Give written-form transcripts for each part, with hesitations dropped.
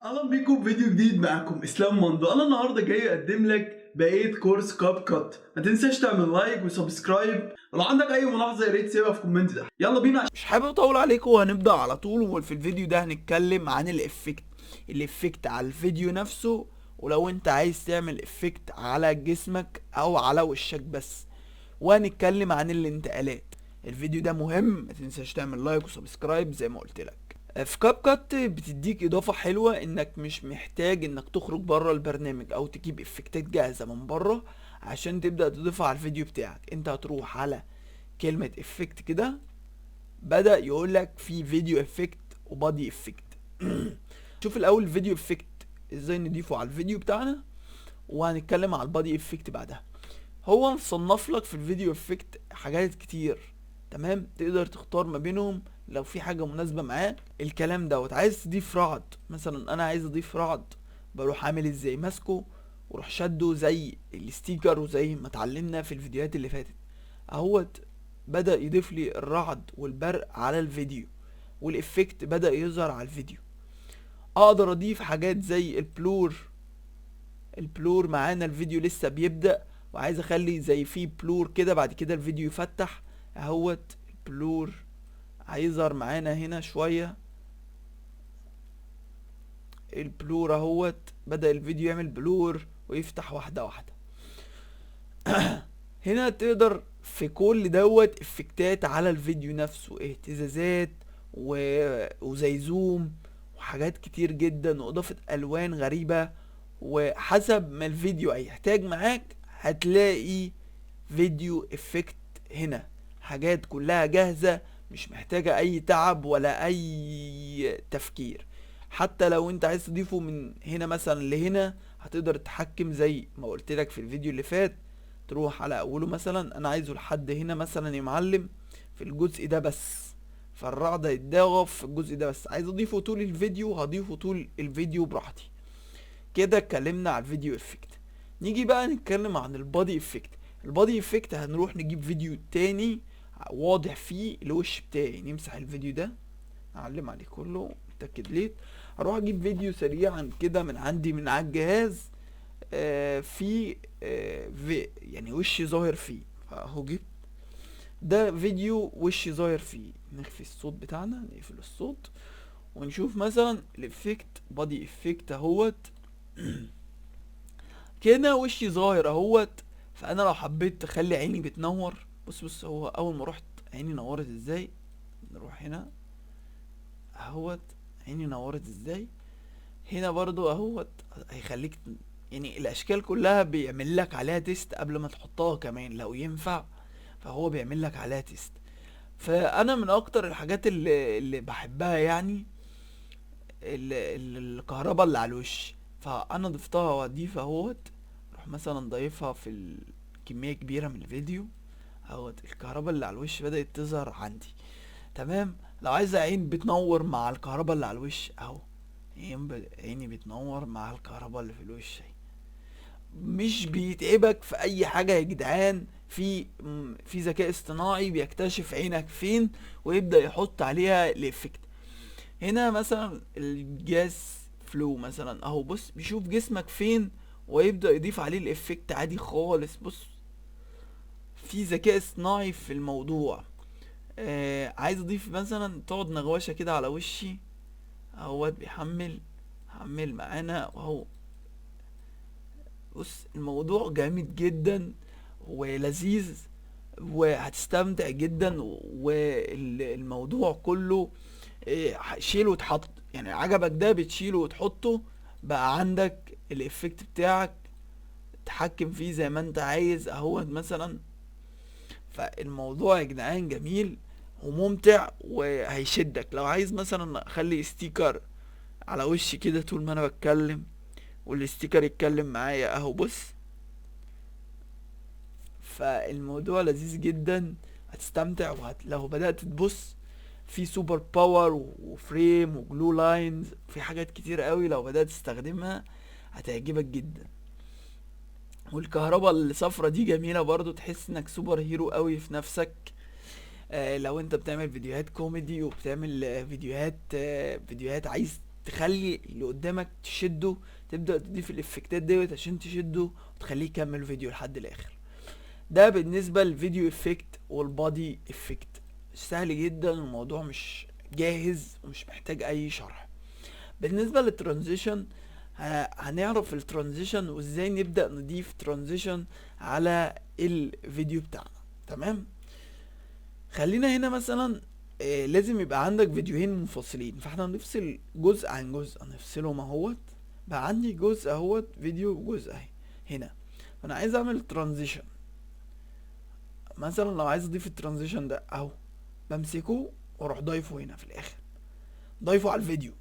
اهلا بيكم في فيديو جديد. معاكم اسلام مندو. انا النهارده جاي اقدم لك بقيه كورس كاب كات. ما تنساش تعمل لايك وسبسكرايب، ولو عندك اي ملاحظه يا ريت تسيبها في كومنت تحت. يلا بينا. مش حابب اطول عليكم وهنبدأ على طول. وفي الفيديو ده هنتكلم عن الافكت على الفيديو نفسه، ولو انت عايز تعمل افكت على جسمك او على وشك بس. وهنتكلم عن الانتقالات. الفيديو ده مهم، ما تنساش تعمل لايك وسبسكرايب زي ما قلت لك. في كاب كات بتديك اضافة حلوة انك مش محتاج انك تخرج بره البرنامج او تجيب افكتات جاهزة من بره عشان تبدأ تضيفها على الفيديو بتاعك. انت هتروح على كلمة افكت كده، بدأ يقول لك في فيديو افكت وبادي افكت. شوف الاول الفيديو افكت ازاي نضيفه على الفيديو بتاعنا، وهنتكلم على البادي افكت بعدها. هو مصنف لك في الفيديو افكت حاجات كتير، تمام؟ تقدر تختار ما بينهم لو في حاجة مناسبة معاه. الكلام دوت عايز تضيف رعد مثلا، انا عايز اضيف رعد، بروح عامل ازاي؟ ماسكه وروح شده زي الستيكر، وزي ما اتعلمنا في الفيديوهات اللي فاتت اهوت. بدأ يضيف لي الرعد والبرق على الفيديو، والإفكت بدأ يظهر على الفيديو. اقدر اضيف حاجات زي البلور معانا، الفيديو لسه بيبدأ وعايز اخلي زي فيه بلور كده، بعد كده الفيديو يفتح اهوت. البلور هيظهر معانا هنا شوية، البلور اهوت بدأ الفيديو يعمل بلور ويفتح واحدة واحدة. هنا تقدر في كل دوت افكتات على الفيديو نفسه، اهتزازات وزي زوم وحاجات كتير جدا، واضافة الوان غريبة. وحسب ما الفيديو هيحتاج معاك هتلاقي فيديو افكت هنا، حاجات كلها جاهزة، مش محتاجة اي تعب ولا اي تفكير. حتى لو انت عايز تضيفه من هنا مثلا لهنا، هتقدر تتحكم زي ما قلت لك في الفيديو اللي فات. تروح على اوله مثلا، انا عايزه لحد هنا مثلا يا معلم، في الجزء ده بس، فالرعد هيتضاغف في الجزء ده بس. عايز اضيفه طول الفيديو هضيفه طول الفيديو براحتي. كده اتكلمنا على الفيديو افكت. نيجي بقى نتكلم عن البادي افكت. البادي افكت هنروح نجيب فيديو تاني واضح فيه الوش بتاعي، نمسح الفيديو ده، اعلم عليه كله، اتاكد ليه. هروح اجيب فيديو سريعا كده من عندي من على الجهاز، في في يعني وشي ظاهر فيه، فاهو جبت ده فيديو وشي ظاهر فيه. نخفي الصوت بتاعنا، نقفل الصوت ونشوف مثلا الافكت بادي افكت اهوت. كده وشي ظاهر اهوت. فانا لو حبيت تخلي عيني بتنور، بص هو اول ما رحت عيني نورت ازاي. نروح هنا اهوت، عيني نورت ازاي. هنا برضو اهوت هيخليك يعني الاشكال كلها بيعمل لك عليها تيست قبل ما تحطها كمان لو ينفع، فهو بيعمل لك عليها تيست. فانا من اكتر الحاجات اللي بحبها يعني الكهرباء اللي على الوش، فانا ضفتها واضيف اهوت. اروح مثلا ضايفها في كمية كبيرة من الفيديو اهوت. الكهرباء اللي على الوش بدأت تظهر عندي، تمام. لو عايز عين بتنور مع الكهرباء اللي على الوش اهو، عيني بتنور مع الكهرباء اللي في الوش اهي. مش بيتعبك في اي حاجة يا جدعان. في ذكاء اصطناعي بيكتشف عينك فين ويبدأ يحط عليها الافكت. هنا مثلا الجاس فلو مثلا اهو، بص بيشوف جسمك فين ويبدأ يضيف عليه الافكت عادي خالص. بص في ذكاء اصطناعي في الموضوع. عايز اضيف مثلا تقعد نغوشة كده على وشي اهوت، حمل معانا اهو. بص الموضوع جامد جدا ولذيذ وهتستمتع جدا. والموضوع كله شيل وتحط، يعني عجبك ده بتشيله وتحطه، بقى عندك الافكت بتاعك تحكم فيه زي ما انت عايز اهوت مثلا. فالموضوع يا جدعان جميل وممتع وهيشدك. لو عايز مثلا اخلي ستيكر على وشي كده طول ما انا بتكلم والستيكر يتكلم معايا اهو، بص. فالموضوع لذيذ جدا، هتستمتع. لو بدأت تبص في سوبر باور وفريم وجلو لاينز، في حاجات كتير قوي لو بدأت تستخدمها هتعجبك جدا. والكهرباء الصفرة دي جميلة برضو، تحس انك سوبر هيرو قوي في نفسك. لو انت بتعمل فيديوهات كوميدي وبتعمل فيديوهات عايز تخلي اللي قدامك تشده، تبدأ تضيف الافكتات ديت عشان تشده وتخليه يكمل الفيديو لحد الاخر. ده بالنسبة للفيديو افكت والبادي افكت، سهل جدا، الموضوع مش جاهز ومش محتاج اي شرح. بالنسبة للترانزيشن هنعرف الترانزيشن وازاي نبدأ نضيف ترانزيشن على الفيديو بتاعنا. تمام، خلينا هنا مثلا لازم يبقى عندك فيديوهين منفصلين، فاحنا هنفصل جزء عن جزء، هنفصلهم اهوت. بقى عندي جزء اهوت فيديو وجزء اهي هنا، فانا عايز اعمل ترانزيشن. مثلا لو عايز اضيف الترانزيشن ده اهو، بمسكه واروح ضايفه هنا في الاخر، ضايفه على الفيديو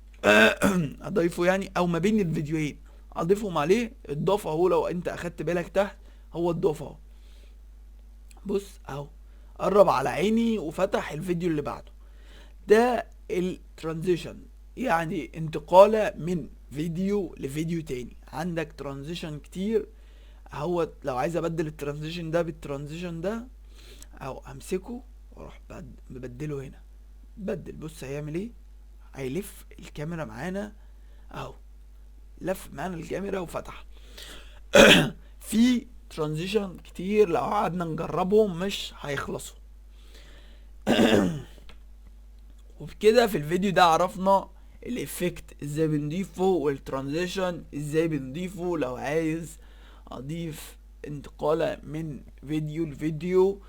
اضيفه يعني، او ما بين الفيديوهين اضيفهم عليه. الضاف اهو، لو انت اخدت بالك تحت هو الضاف اهو، بص اهو قرب على عيني وفتح الفيديو اللي بعده. ده الترانزيشن، يعني انتقالة من فيديو لفيديو تاني. عندك ترانزيشن كتير اهو، لو عايز ابدل الترانزيشن ده بالترانزيشن ده اهو، امسكه واروح مبدله هنا، بدل. بص هيعمل ايه، هيلف الكاميرا معانا اهو، لف معانا الكاميرا وفتح. في ترانزيشن كتير لو قعدنا نجربهم مش هيخلصوا. وبكده في الفيديو ده عرفنا الافكت ازاي بنضيفه، والترانزيشن ازاي بنضيفه لو عايز اضيف انتقالة من فيديو لفيديو.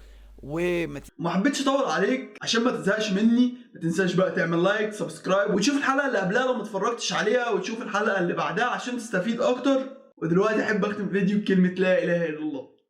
وما حبيتش اطول عليك عشان ما تزهقش مني. ما تنساش بقى تعمل لايك، سبسكرايب، وتشوف الحلقه اللي قبلها لو ما اتفرجتش عليها، وتشوف الحلقه اللي بعدها عشان تستفيد اكتر. ودلوقتي احب اختم الفيديو بكلمه لا اله الا الله.